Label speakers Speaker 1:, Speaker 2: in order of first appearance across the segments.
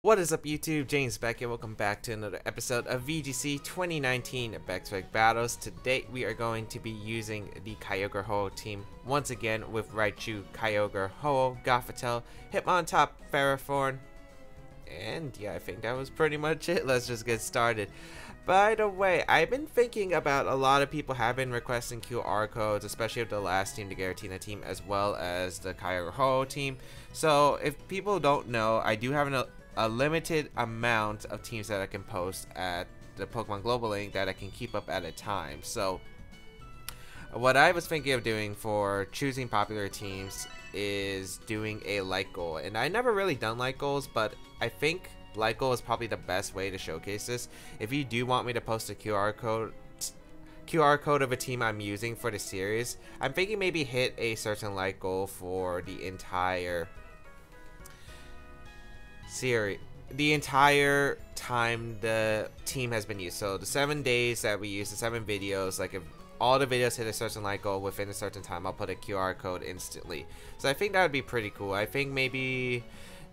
Speaker 1: What is up YouTube, James back here, welcome back to another episode of VGC 2019 Back-to-Back Battles. Today we are going to be using the Kyogre Ho-Oh team once again with Raichu, Kyogre, Ho-Oh, Gothitelle, Hitmontop, Ferrothorn, and yeah, I think that was pretty much it. Let's just get started. By the way, I've been thinking about a lot of people have been requesting QR codes, especially of the last team, the Giratina team, as well as the Kyogre Ho-Oh team. So if people don't know, I do have a limited amount of teams that I can post at the Pokemon Global link that I can keep up at a time. So what I was thinking of doing for choosing popular teams is doing a like goal. And I never really done like goals, but I think like goal is probably the best way to showcase this. If you do want me to post a QR code of a team I'm using for the series, I'm thinking maybe hit a certain like goal for the entire series, the entire time the team has been used. So the 7 days that we use, the 7 videos, like if all the videos hit a certain like goal within a certain time, I'll put a QR code instantly. So I think that would be pretty cool. I think maybe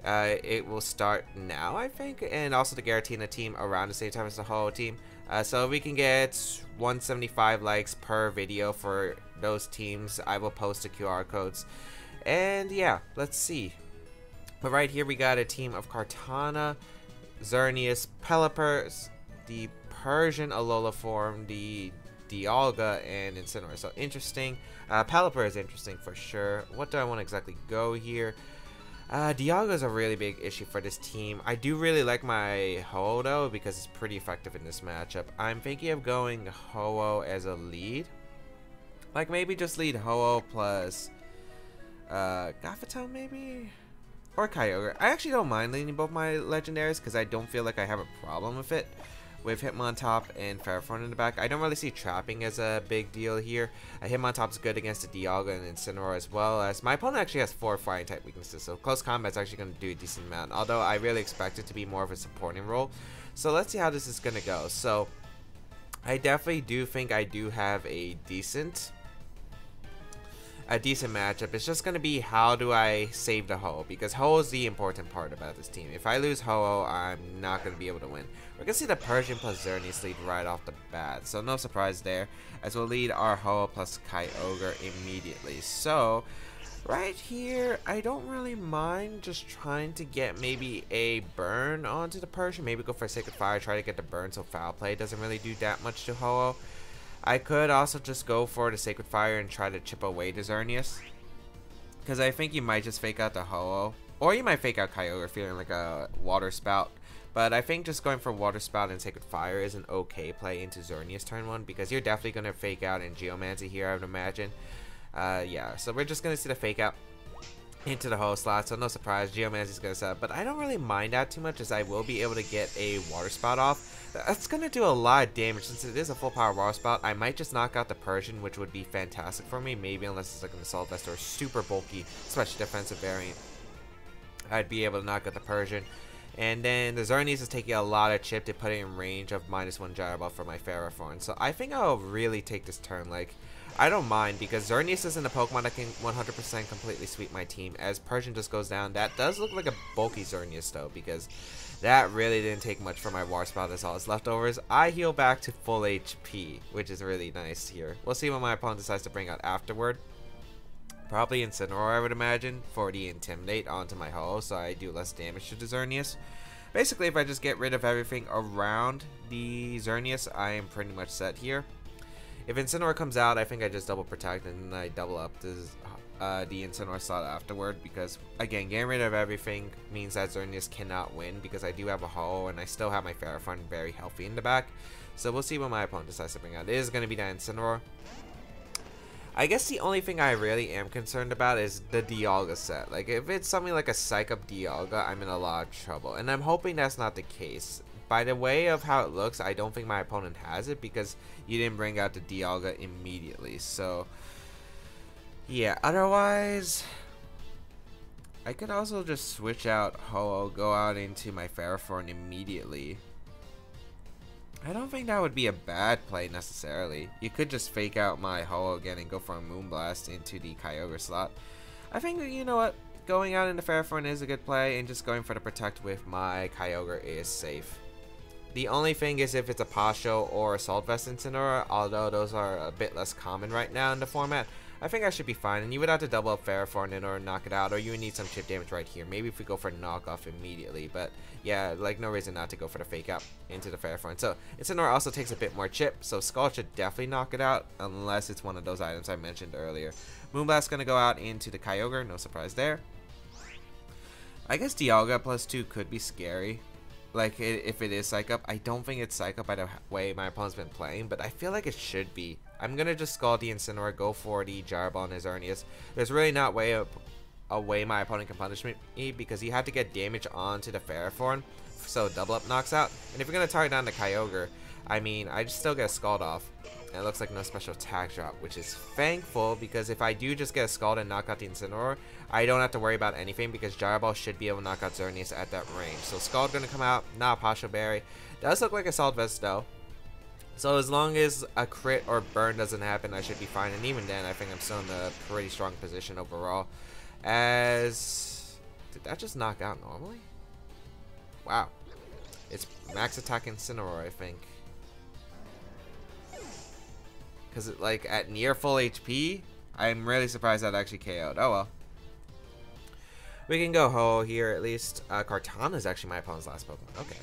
Speaker 1: it will start now, I think, and also the Giratina team around the same time as the Ho-Oh team. So if we can get 175 likes per video for those teams, I will post the QR codes. And yeah, let's see. But right here we got a team of Kartana, Xerneas, Pelipper, the Persian Alola form, the Dialga, and Incineroar. So interesting. Pelipper is interesting for sure. What do I want to exactly go here? Dialga is a really big issue for this team. I do really like my Ho-Oh though, because it's pretty effective in this matchup. I'm thinking of going Ho-Oh as a lead. Like maybe just lead Ho-Oh plus Gothitelle maybe? Or Kyogre. I actually don't mind leading both my legendaries because I don't feel like I have a problem with it. With Hitmontop and Ferrothorn in the back, I don't really see trapping as a big deal here. Hitmontop's good against the Dialga and Incineroar, as well as my opponent actually has 4 flying type weaknesses, so close combat's actually going to do a decent amount, although I really expect it to be more of a supporting role. So let's see how this is going to go. So I definitely do think I do have a decent matchup. It's just going to be how do I save the Ho-Oh, because Ho-Oh is the important part about this team. If I lose Ho-Oh, I'm not going to be able to win. We're going to see the Persian plus Xerneas lead right off the bat, so no surprise there, as we'll lead our Ho-Oh plus Kyogre immediately. So right here, I don't really mind just trying to get maybe a burn onto the Persian, maybe go for a Sacred Fire, try to get the burn so Foul Play doesn't really do that much to Ho-Oh. I could also just go for the Sacred Fire and try to chip away the Xerneas, because I think you might just fake out the Ho-Oh, or you might fake out Kyogre feeling like a Water Spout. But I think just going for Water Spout and Sacred Fire is an okay play into Xerneas turn 1, because you're definitely going to fake out in Geomancy here, I would imagine. Yeah, so we're just going to see the fake out into the Ho-Oh slot, so no surprise, Geomancy's going to set up. But I don't really mind that too much, as I will be able to get a Water Spout off. That's going to do a lot of damage. Since it is a full power Water Spout, I might just knock out the Persian, which would be fantastic for me, maybe unless it's like an Assault Vest or a super bulky, special defensive variant. I'd be able to knock out the Persian. And then the Xerneas is taking a lot of chip to put it in range of -1 Gyro Ball for my Ferrothorn. So I think I'll really take this turn. Like, I don't mind, because Xerneas isn't a Pokemon that can 100% completely sweep my team. As Persian just goes down, that does look like a bulky Xerneas though, because that really didn't take much for my Water Spout as all its leftovers. I heal back to full HP, which is really nice here. We'll see what my opponent decides to bring out afterward. Probably Incineroar, I would imagine, for the Intimidate onto my Ho-Oh, so I do less damage to the Xerneas. Basically, if I just get rid of everything around the Xerneas, I am pretty much set here. If Incineroar comes out, I think I just double protect and then I double up the Incineroar slot afterward, because again, getting rid of everything means that Xerneas cannot win, because I do have a Ho-Oh and I still have my Ferrothorn very healthy in the back. So we'll see what my opponent decides to bring out. It is going to be the Incineroar. I guess the only thing I really am concerned about is the Dialga set. Like, if it's something like a Psych Up Dialga, I'm in a lot of trouble. And I'm hoping that's not the case. By the way of how it looks, I don't think my opponent has it, because you didn't bring out the Dialga immediately. So yeah, otherwise I could also just switch out Ho-Oh, go out into my Ferrothorn immediately. I don't think that would be a bad play necessarily. You could just fake out my Ho-Oh again and go for a Moonblast into the Kyogre slot. I think, you know what, going out into Ferrothorn is a good play, and just going for the protect with my Kyogre is safe. The only thing is if it's a Pasho or Assault Vest Incineroar, although those are a bit less common right now in the format, I think I should be fine. And you would have to double up Ferrothorn in order to knock it out, or you would need some chip damage right here. Maybe if we go for knockoff immediately, but yeah, like no reason not to go for the fake out into the Ferrothorn. So Incineroar also takes a bit more chip, so Scald should definitely knock it out, unless it's one of those items I mentioned earlier. Moonblast's gonna go out into the Kyogre, no surprise there. I guess Dialga +2 could be scary. Like, if it is Psych Up. I don't think it's Psych Up by the way my opponent's been playing, but I feel like it should be. I'm going to just Scald the Incineroar, go for the Gyro Ball and his Xerneas. There's really not a way my opponent can punish me, because he had to get damage onto the Ferrothorn, so double up knocks out. And if you're going to target down the Kyogre, I mean, I just still get a Scald off. And it looks like no special attack drop, which is thankful, because if I do just get a Scald and knock out the Incineroar, I don't have to worry about anything, because Gyro Ball should be able to knock out Xerneas at that range. So Scald gonna come out, not Pasho Berry. Does look like a Assault Vest though. So as long as a crit or burn doesn't happen, I should be fine. And even then, I think I'm still in a pretty strong position overall. As... Did that just knock out normally? Wow. It's max attack Incineroar, I think. Because like at near full HP, I'm really surprised that actually KO'd. Oh well. We can go Ho here at least. Kartana is actually my opponent's last Pokemon. Okay.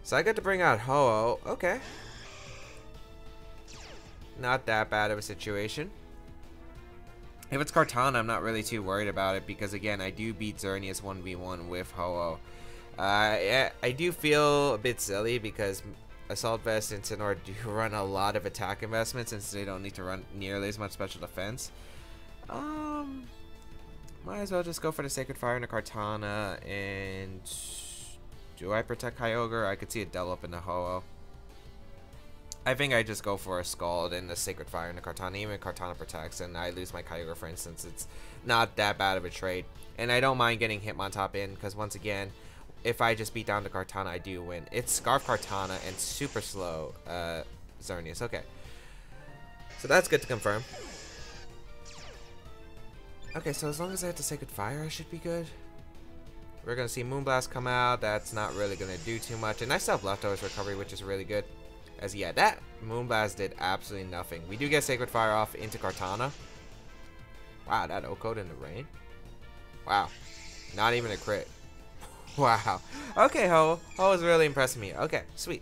Speaker 1: So I get to bring out Ho. Okay. Not that bad of a situation. If it's Kartana, I'm not really too worried about it, because again, I do beat Xerneas 1v1 with Ho. I do feel a bit silly because Assault Vest and Incineroar do run a lot of attack investments, since they don't need to run nearly as much special defense. Might as well just go for the Sacred Fire and the Kartana. And do I protect Kyogre? I could see a double up in the Ho. I think I just go for a Scald and the Sacred Fire and the Kartana. Even if Kartana protects and I lose my Kyogre, for instance, it's not that bad of a trade. And I don't mind getting Hitmontop in, because once again, if I just beat down the Kartana, I do win. It's Scarf Kartana and super slow Xerneas. Okay. So that's good to confirm. Okay, so as long as I have the Sacred Fire, I should be good. We're going to see Moonblast come out. That's not really going to do too much. And I still have Leftovers Recovery, which is really good. As yeah, that Moonblast did absolutely nothing. We do get Sacred Fire off into Kartana. Wow, that O-Code in the rain. Wow. Not even a crit. Wow. Okay, Ho. Ho is really impressing me. Okay, sweet.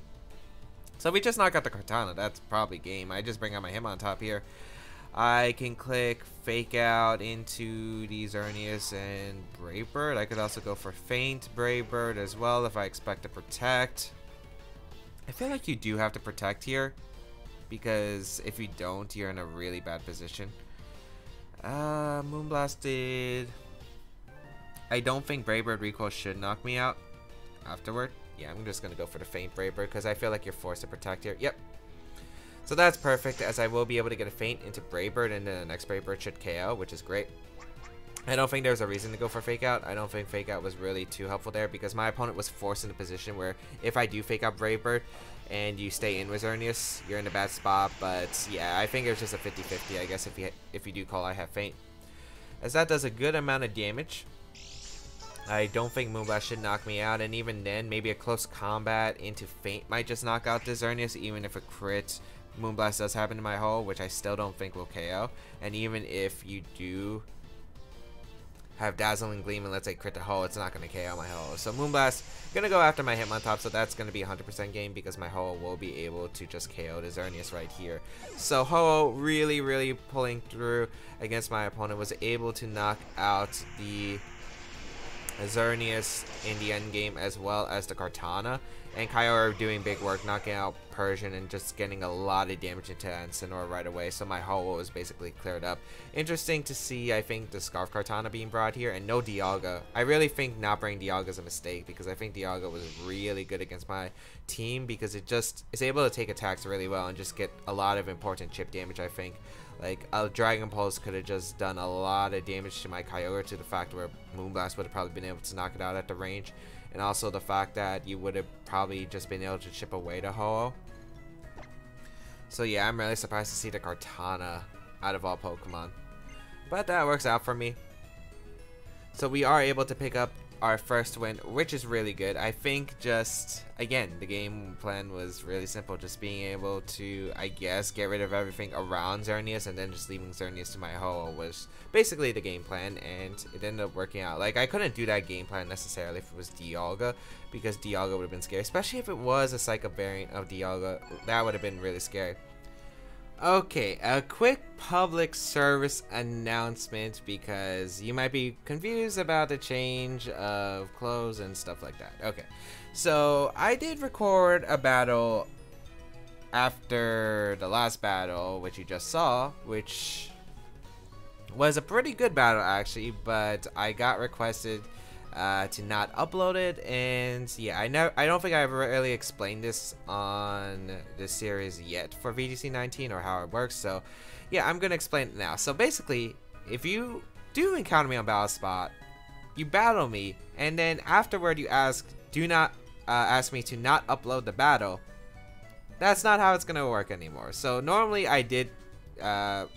Speaker 1: So we just knock out the Kartana. That's probably game. I just bring out my Hitmontop here. I can click Fake Out into the Xerneas and Brave Bird. I could also go for Feint Brave Bird as well if I expect to protect. I feel like you do have to protect here, because if you don't, you're in a really bad position. Moonblast did... I don't think Brave Bird recoil should knock me out afterward. Yeah, I'm just going to go for the Feint Brave Bird, because I feel like you're forced to protect here. Yep. So that's perfect, as I will be able to get a Feint into Brave Bird, and then the next Brave Bird should KO, which is great. I don't think there's a reason to go for Fake Out. I don't think Fake Out was really too helpful there, because my opponent was forced in a position where if I do Fake Out Brave Bird and you stay in with Xerneas, you're in a bad spot. But yeah, I think it was just a 50-50, I guess, if you do call I have Feint. As that does a good amount of damage. I don't think Moonblast should knock me out, and even then, maybe a close combat into Feint might just knock out the Xerneas, even if a crit Moonblast does happen to my Ho, which I still don't think will KO. And even if you do have Dazzling Gleam and let's say crit the Ho, it's not going to KO my Ho. So Moonblast going to go after my Hitmontop, so that's going to be a 100% game, because my Ho will be able to just KO the Xerneas right here. So Ho really pulling through against my opponent, was able to knock out the Xerneas in the end game as well as the Kartana. And Kyogre doing big work, knocking out Persian and just getting a lot of damage into Incineroar right away. So my Ho was basically cleared up. Interesting to see, I think, the Scarf Kartana being brought here and no Dialga. I really think not bringing Dialga is a mistake, because I think Dialga was really good against my team, because it just is able to take attacks really well and just get a lot of important chip damage, I think. Like, a Dragon Pulse could have just done a lot of damage to my Kyogre, to the fact where Moonblast would have probably been able to knock it out at the range. And also the fact that you would have probably just been able to chip away the Ho. So yeah, I'm really surprised to see the Kartana out of all Pokemon. but that works out for me. So we are able to pick up our first win, which is really good. I think just, again, the game plan was really simple. Just being able to, I guess, get rid of everything around Xerneas and then just leaving Xerneas to my Ho was basically the game plan, and it ended up working out. Like, I couldn't do that game plan necessarily if it was Dialga, because Dialga would have been scary. Especially if it was a Psycho variant of Dialga, that would have been really scary. Okay, a quick public service announcement, because you might be confused about the change of clothes and stuff like that. Okay, so I did record a battle after the last battle, which you just saw, which was a pretty good battle actually, but I got requested to not upload it, and yeah, I don't think I've really explained this on this series yet for VGC 19 or how it works, so yeah, I'm gonna explain it now. So basically, if you do encounter me on Battle Spot, you battle me, and then afterward you do not ask me to not upload the battle. That's not how it's gonna work anymore. So normally I did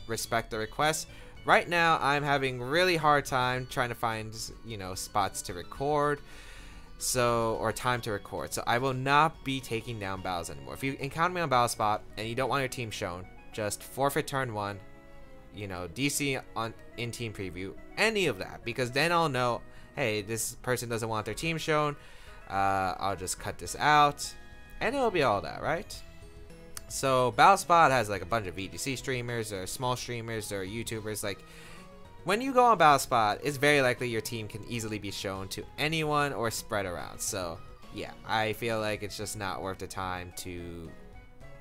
Speaker 1: respect the request. Right now, I'm having really hard time trying to find, you know, spots to record, or time to record. So I will not be taking down battles anymore. If you encounter me on Battle Spot and you don't want your team shown, just forfeit turn 1, you know, DC in team preview, any of that, because then I'll know, hey, this person doesn't want their team shown. I'll just cut this out, and it'll be all that, right? So Battle Spot has like a bunch of VGC streamers or small streamers or YouTubers. Like, when you go on Battle Spot, it's very likely your team can easily be shown to anyone or spread around. So yeah, I feel like it's just not worth the time to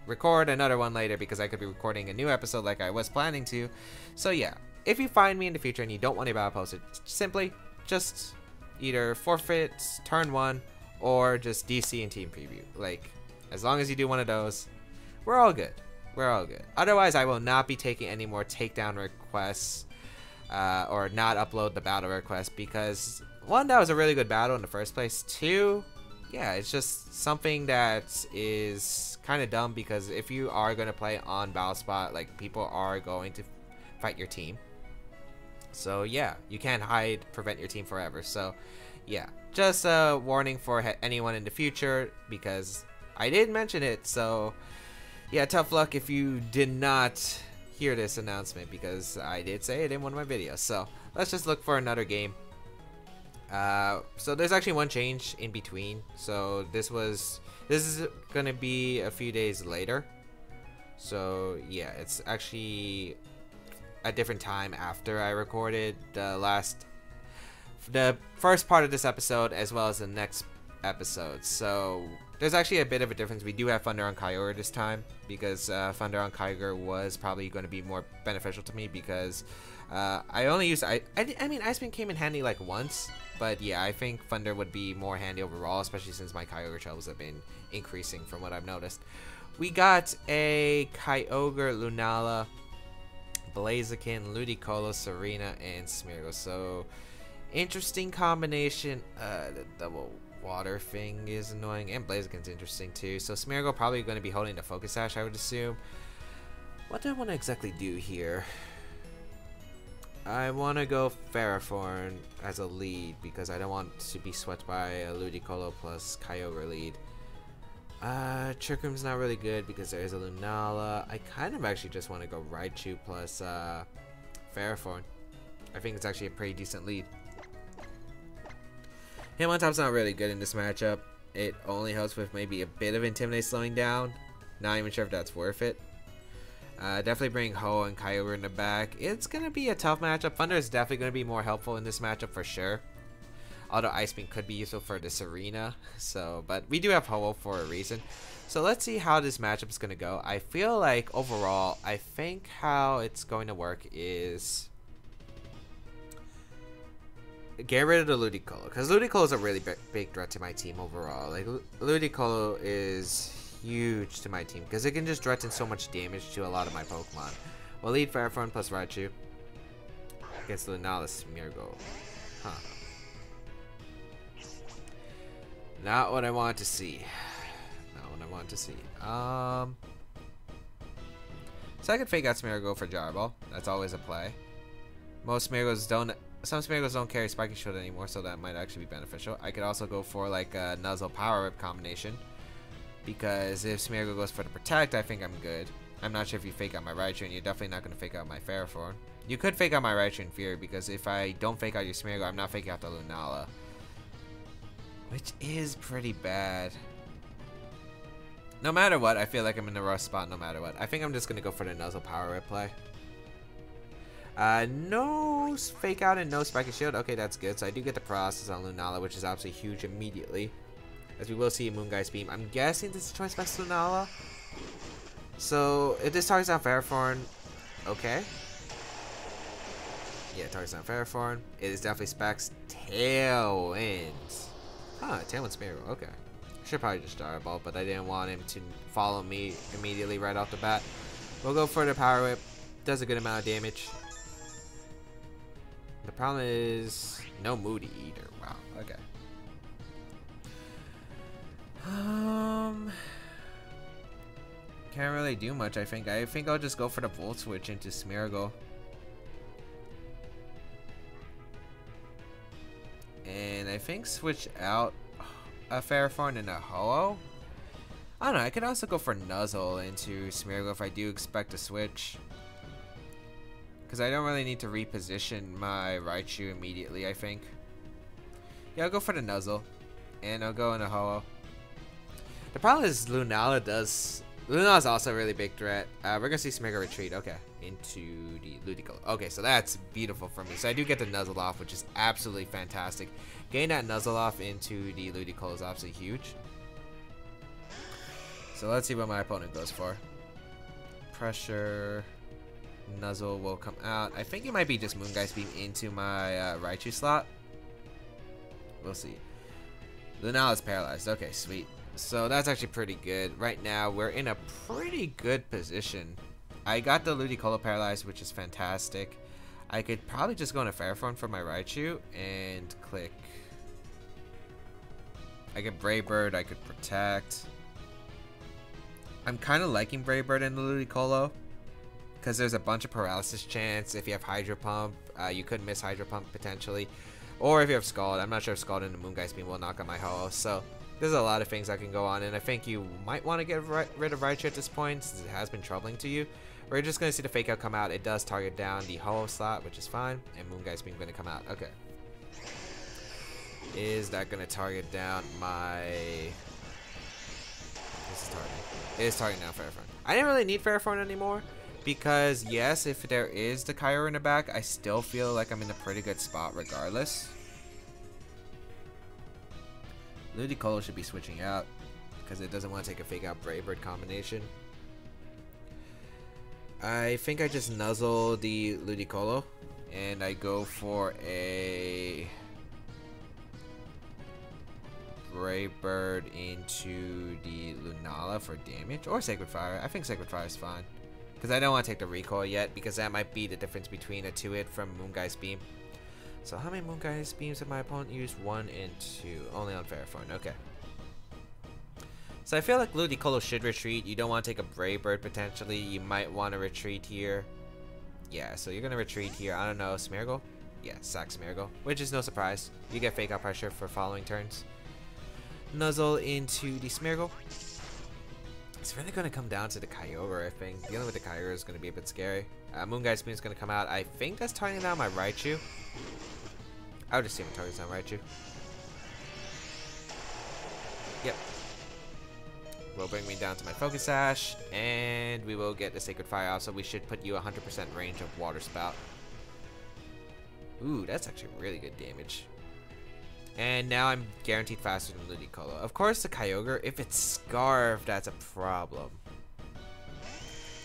Speaker 1: record another one later, because I could be recording a new episode like I was planning to. So yeah, if you find me in the future and you don't want a battle posted, simply just either forfeit turn 1 or just DC and team preview. Like, as long as you do one of those, we're all good. We're all good. Otherwise, I will not be taking any more takedown requests or not upload the battle request, because 1, that was a really good battle in the first place. 2, yeah, it's just something that is kind of dumb, because if you are going to play on Battle Spot, like, people are going to fight your team. So yeah, you can't prevent your team forever. So yeah, just a warning for anyone in the future, because I did mention it. So yeah, tough luck if you did not hear this announcement, because I did say it in one of my videos. So let's just look for another game. So there's actually one change in between. So this is gonna be a few days later. So yeah, it's actually a different time after I recorded the first part of this episode, as well as the next episode. So there's actually a bit of a difference. We do have Thunder on Kyogre this time, because Thunder on Kyogre was probably going to be more beneficial to me, because I only used I mean, Ice Beam came in handy like once, but yeah, I think Thunder would be more handy overall, especially since my Kyogre travels have been increasing from what I've noticed. We got a Kyogre, Lunala, Blaziken, Ludicolo, Serena, and Smeargle. So interesting combination. The double water thing is annoying, and Blaziken's interesting too. So Smeargle probably going to be holding the Focus Sash, I would assume. What do I want to exactly do here? I want to go Ferrothorn as a lead, because I don't want to be swept by a Ludicolo plus Kyogre lead. Trick Room's not really good because there is a Lunala. I kind of actually just want to go Raichu plus Ferrothorn. I think it's actually a pretty decent lead. Hitmontop's not really good in this matchup. It only helps with maybe a bit of Intimidate slowing down. Not even sure if that's worth it. Definitely bring Ho and Kyogre in the back. It's going to be a tough matchup. Thunder is definitely going to be more helpful in this matchup for sure. Although Ice Beam could be useful for the Serena. But we do have Ho for a reason. So let's see how this matchup is going to go. I feel like overall, I think how it's going to work is get rid of the Ludicolo, because Ludicolo is a really big threat to my team overall. Like, Ludicolo is huge to my team, because it can just threaten so much damage to a lot of my Pokemon. We'll lead Ferrothorn plus Raichu against Lunala Smeargle. Huh. Not what I want to see. Not what I want to see. So I could fake out Smeargle for Jar Ball. That's always a play. Most Smeargles don't. Some Smeargles don't carry Spiky Shield anymore, so that might actually be beneficial. I could also go for like a Nuzzle Power Whip combination, because if Smeargle goes for the Protect, I think I'm good. I'm not sure if you fake out my Raichu, and you're definitely not going to fake out my Ferrothorn. You could fake out my Raichu in Fury, because if I don't fake out your Smeargle, I'm not faking out the Lunala, which is pretty bad. No matter what, I feel like I'm in the rough spot no matter what. I think I'm just going to go for the Nuzzle Power Whip play. No fake out and no Spiky Shield. Okay, that's good. So I do get the process on Lunala, which is absolutely huge immediately. As we will see in Moongeist Beam. I'm guessing this is Choice Specs Lunala. So if this targets on Ferrothorn, okay. Yeah, targets on Ferrothorn. It is definitely Specs Tailwind. Huh, Tailwind Smeargle. Okay. Should probably just Gyro Ball, but I didn't want him to follow me immediately right off the bat. We'll go for the Power Whip. Does a good amount of damage. The problem is no Moody either. Wow. Okay. Can't really do much. I think I'll just go for the Volt Switch into Smeargle. And I think switch out a Ferrothorn and a Ho-Oh. I don't know. I could also go for Nuzzle into Smeargle if I do expect a switch. Because I don't really need to reposition my Raichu immediately, I think. Yeah, I'll go for the Nuzzle. And I'll go into Ho-Oh. The problem is Lunala does... Lunala's also a really big threat. We're going to see Smeargle retreat. Okay. Into the Ludicolo. Okay, so that's beautiful for me. So I do get the Nuzzle off, which is absolutely fantastic. Getting that Nuzzle off into the Ludicolo is absolutely huge. So let's see what my opponent goes for. Pressure... Nuzzle will come out. I think it might be just Moongeist Beam into my Raichu slot. We'll see. Lunala is paralyzed. Okay, sweet. So that's actually pretty good. Right now, we're in a pretty good position. I got the Ludicolo paralyzed, which is fantastic. I could probably just go into Ferrothorn for my Raichu and click. I get Brave Bird. I could Protect. I'm kind of liking Brave Bird in the Ludicolo, because there's a bunch of paralysis chance. If you have Hydro Pump, you could miss Hydro Pump potentially. Or if you have Scald, I'm not sure if Scald and the Moongeist Beam will knock out my Ho-Oh. So there's a lot of things that can go on, and I think you might want to get rid of Raichu at this point, since it has been troubling to you. We're just going to see the Fake Out come out. It does target down the Ho-Oh slot, which is fine, and Moongeist Beam going to come out. Okay. Is that going to target down my... This is targeting. It is targeting down Ferrothorn. I didn't really need Ferrothorn anymore, because yes, if there is the Kyogre in the back, I still feel like I'm in a pretty good spot regardless. Ludicolo should be switching out, because it doesn't want to take a Fake Out Brave Bird combination. I think I just nuzzle the Ludicolo, and I go for a Brave Bird into the Lunala for damage, or Sacred Fire. I think Sacred Fire is fine, because I don't want to take the recoil yet, because that might be the difference between a 2-hit from Moongeist Beam. So how many Moongeist Beams did my opponent use? 1 and 2. Only on Ferrothorn. Okay. So I feel like Ludicolo should retreat. You don't want to take a Brave Bird potentially. You might want to retreat here. Yeah, so you're going to retreat here. I don't know. Smeargle? Yeah, sack Smeargle. Which is no surprise. You get Fake Out Pressure for following turns. Nuzzle into the Smeargle. It's really going to come down to the Kyogre, I think. Dealing with the Kyogre is going to be a bit scary. Moongeist Beam is going to come out. I think that's targeting down my Raichu. I would assume it targets down Raichu. Yep. Will bring me down to my Focus Sash, and we will get the Sacred Fire off, so we should put you 100% range of Water Spout. Ooh, that's actually really good damage. And now I'm guaranteed faster than Ludicolo. Of course, the Kyogre, if it's Scarf, that's a problem.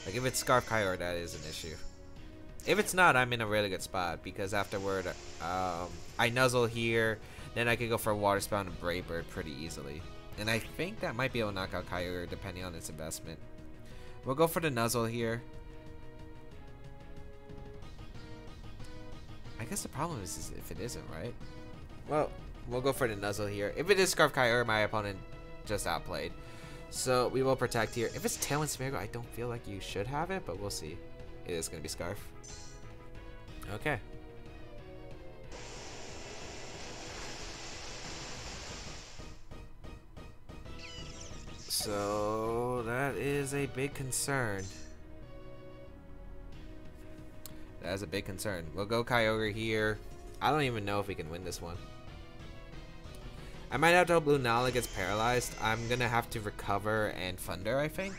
Speaker 1: Like, if it's Scarf Kyogre, that is an issue. If it's not, I'm in a really good spot, because afterward, I Nuzzle here, then I could go for a Water Spout and Brave Bird pretty easily. And I think that might be able to knock out Kyogre depending on its investment. We'll go for the Nuzzle here. I guess the problem is if it isn't, right? Well, we'll go for the Nuzzle here. If it is Scarf Kyogre, my opponent just outplayed. So we will Protect here. If it's Tailwind Smeargle, I don't feel like you should have it, but we'll see. It is going to be Scarf. Okay. So that is a big concern. That is a big concern. We'll go Kyogre here. I don't even know if we can win this one. I might have to hope Lunala gets paralyzed. I'm gonna have to recover and Thunder, I think.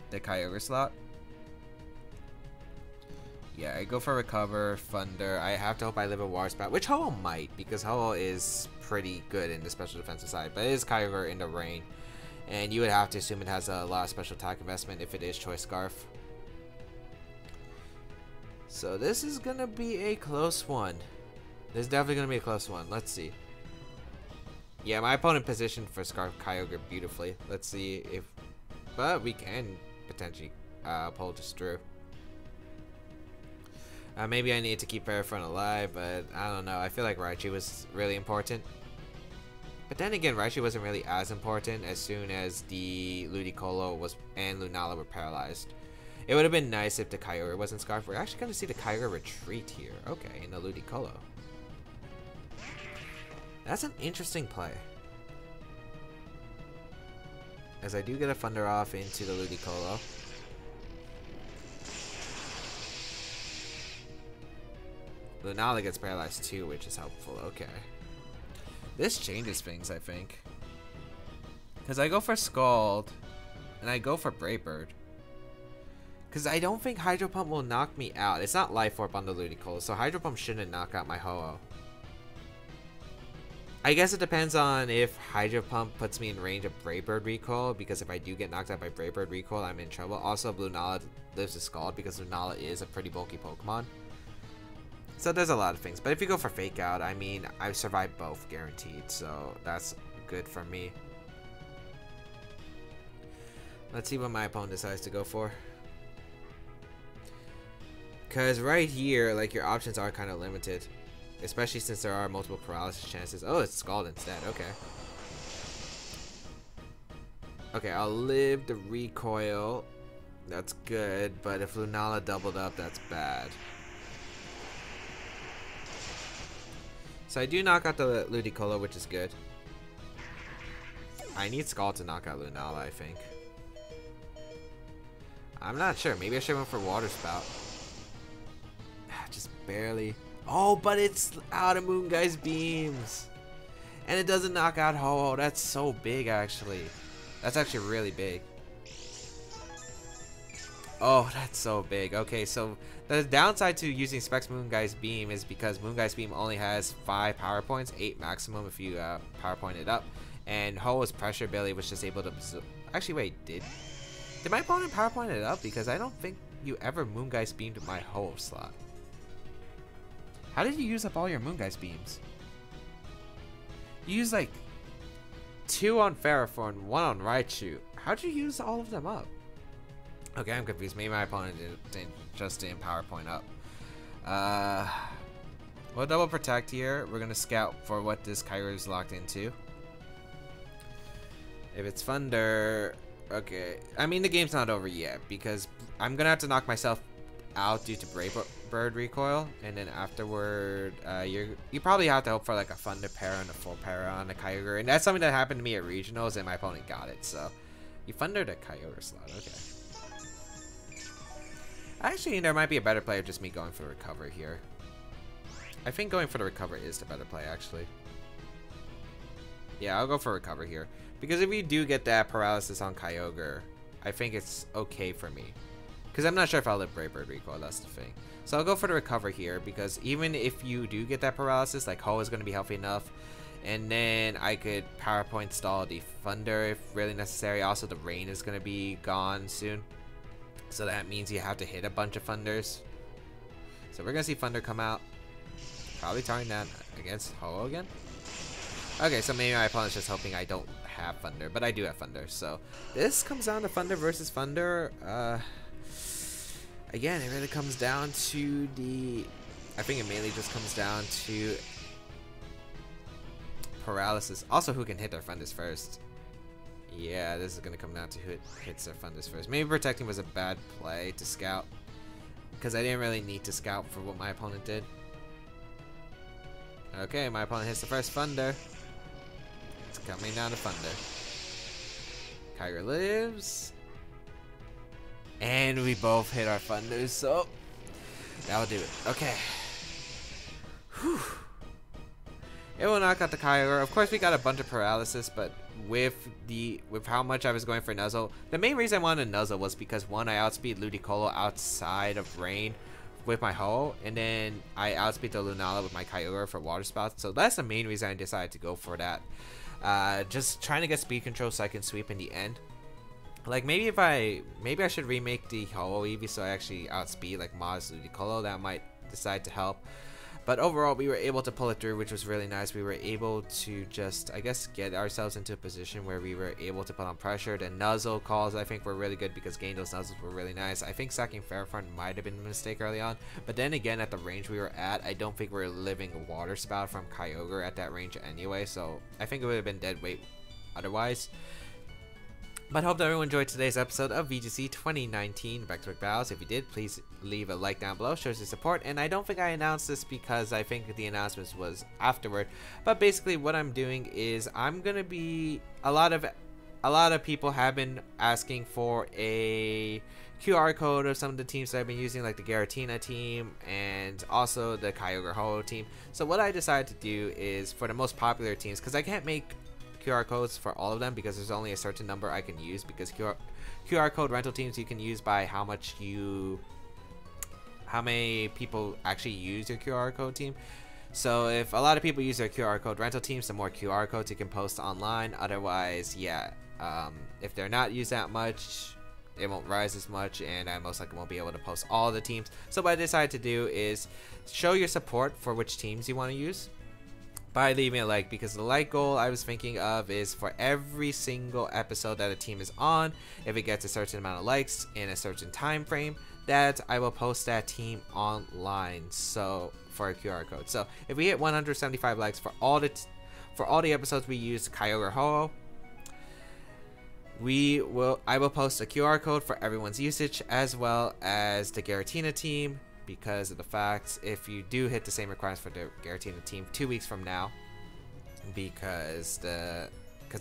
Speaker 1: The Kyogre slot. Yeah, I go for recover, Thunder. I have to hope I live a Water Spout, which Ho-Oh might, because Ho-Oh is pretty good in the special defensive side. But it is Kyogre in the rain. And you would have to assume it has a lot of special attack investment if it is Choice Scarf. So this is gonna be a close one. This is definitely gonna be a close one. Let's see. Yeah, my opponent positioned for Scarf Kyogre beautifully. Let's see if... But we can potentially pull just through. Maybe I need to keep Ferrothorn alive, but I don't know. I feel like Raichu was really important. But then again, Raichu wasn't really as important as soon as the Ludicolo was and Lunala were paralyzed. It would have been nice if the Kyogre wasn't Scarf. We're actually going to see the Kyogre retreat here. Okay, in the Ludicolo. That's an interesting play. As I do get a Thunder off into the Ludicolo. Lunala gets paralyzed too, which is helpful. Okay. This changes things, I think. Because I go for Scald, and I go for Brave Bird. Because I don't think Hydro Pump will knock me out. It's not Life Orb on the Ludicolo, so Hydro Pump shouldn't knock out my Ho-Oh. I guess it depends on if Hydro Pump puts me in range of Brave Bird Recoil, because if I do get knocked out by Brave Bird Recoil, I'm in trouble. Also, Lunala lives to Scald, because Lunala is a pretty bulky Pokemon. So there's a lot of things. But if you go for Fake Out, I mean, I've survived both guaranteed, so that's good for me. Let's see what my opponent decides to go for. Because right here, like, your options are kind of limited. Especially since there are multiple paralysis chances. Oh, it's Scald instead. Okay. Okay, I'll live the recoil. That's good. But if Lunala doubled up, that's bad. So I do knock out the Ludicolo, which is good. I need Scald to knock out Lunala, I think. I'm not sure. Maybe I should have went for Water Spout. Just barely. Oh, but it's out of Moonguy's beams. And it doesn't knock out Ho-Oh. That's so big, actually. That's actually really big. Oh, that's so big. Okay, so the downside to using Specs Moonguy's Beam is because Moonguy's Beam only has 5 power points, 8 maximum if you power point it up. And Ho-Oh's Pressure Ability was just able to... Actually, wait, did my opponent power point it up? Because I don't think you ever Moonguy's Beamed my Ho-Oh slot. How did you use up all your Moonguy's Beams? You used like 2 on Ferrothorn, 1 on Raichu. How'd you use all of them up? Okay, I'm confused. Maybe my opponent didn't power point up. We'll double protect here. We're gonna scout for what this Kyogre is locked into. If it's Thunder, okay. I mean, the game's not over yet because I'm gonna have to knock myself out due to Brave Bird Recoil, and then afterward, you probably have to hope for like a Thunder Para and a full Para on the Kyogre, and that's something that happened to me at regionals, and my opponent got it. So you Thundered a Kyogre slot, okay. Actually, there might be a better play of just me going for the recover here. I think going for the recover is the better play, actually. Yeah, I'll go for recover here. Because if you do get that paralysis on Kyogre, I think it's okay for me. Because I'm not sure if I'll live Brave Bird Recoil, that's the thing. So I'll go for the recover here, because even if you do get that paralysis, like Ho is going to be healthy enough. And then I could power point stall the Thunder if really necessary. Also, the rain is going to be gone soon. So that means you have to hit a bunch of Thunders. So we're going to see Thunder come out. Probably targeting that against Ho again. Okay, so maybe my opponent's just hoping I don't have Thunder. But I do have Thunder. So this comes down to Thunder versus Thunder. Again, it really comes down to the... I think it mainly just comes down to paralysis. Also, who can hit their Thunders first. Yeah, this is going to come down to who hits their Thunders first. Maybe protecting was a bad play to scout, because I didn't really need to scout for what my opponent did. Okay, my opponent hits the first Thunder. It's coming down to Thunder. Kyogre lives. And we both hit our Thunders, so that'll do it. Okay. Whew. It will knock out the Kyogre. Of course, we got a bunch of paralysis, but with how much I was going for Nuzzle, the main reason I wanted Nuzzle was because one, I outspeed Ludicolo outside of rain with my Ho, and then I outspeed the Lunala with my Kyogre for Water Spouts. So that's the main reason I decided to go for that. Just trying to get speed control so I can sweep in the end. Like maybe I should remake the Ho Eevee so I actually outspeed like Maz Ludicolo. That might decide to help. But overall, we were able to pull it through, which was really nice. We were able to just, I guess, get ourselves into a position where we were able to put on pressure. The Nuzzle calls, I think, were really good because Gyarados Nuzzles were really nice. I think sacking Fairfront might have been a mistake early on. But then again, at the range we were at, I don't think we were living a Water Spout from Kyogre at that range anyway. So I think it would have been dead weight otherwise. But hope that everyone enjoyed today's episode of VGC 2019 Back-to-Back Battles. If you did, please leave a like down below, shows your support. And I don't think I announced this because I think the announcement was afterward. But basically what I'm doing is I'm gonna be a lot of people have been asking for a QR code of some of the teams that I've been using, like the Giratina team and also the Kyogre Ho team. So what I decided to do is for the most popular teams, because I can't make QR codes for all of them because there's only a certain number I can use, because QR code rental teams you can use by how many people actually use your QR code team. So if a lot of people use their QR code rental teams, the more QR codes you can post online. Otherwise, yeah, if they're not used that much, it won't rise as much, and I most likely won't be able to post all the teams. So what I decided to do is show your support for which teams you want to use by leaving a like, because the like goal I was thinking of is for every single episode that a team is on, if it gets a certain amount of likes in a certain time frame, that I will post that team online, so for a QR code. So if we hit 175 likes for all the episodes we use Kyogre Ho, I will post a QR code for everyone's usage, as well as the Giratina team, because of the fact if you do hit the same requirements for the Giratina team 2 weeks from now, because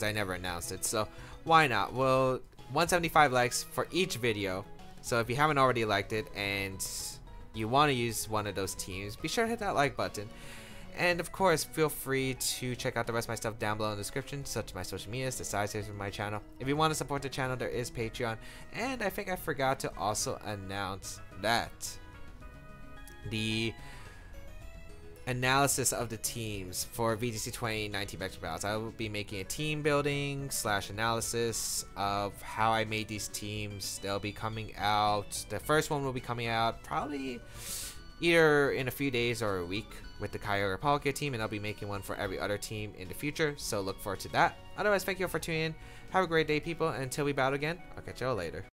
Speaker 1: I never announced it, so why not? Well, 175 likes for each video. So if you haven't already liked it and you want to use one of those teams, be sure to hit that like button. And of course, feel free to check out the rest of my stuff down below in the description, such as my social medias, the side series of my channel. If you want to support the channel, there is Patreon. And I think I forgot to also announce that the analysis of the teams for VGC 2019 Back to Battles, I will be making a team building / analysis of how I made these teams. They'll be coming out. The first one will be coming out probably either in a few days or a week with the Kyogre Palkia team, and I'll be making one for every other team in the future, so look forward to that. Otherwise, thank you all for tuning in. Have a great day, people, and until we battle again, I'll catch y'all later.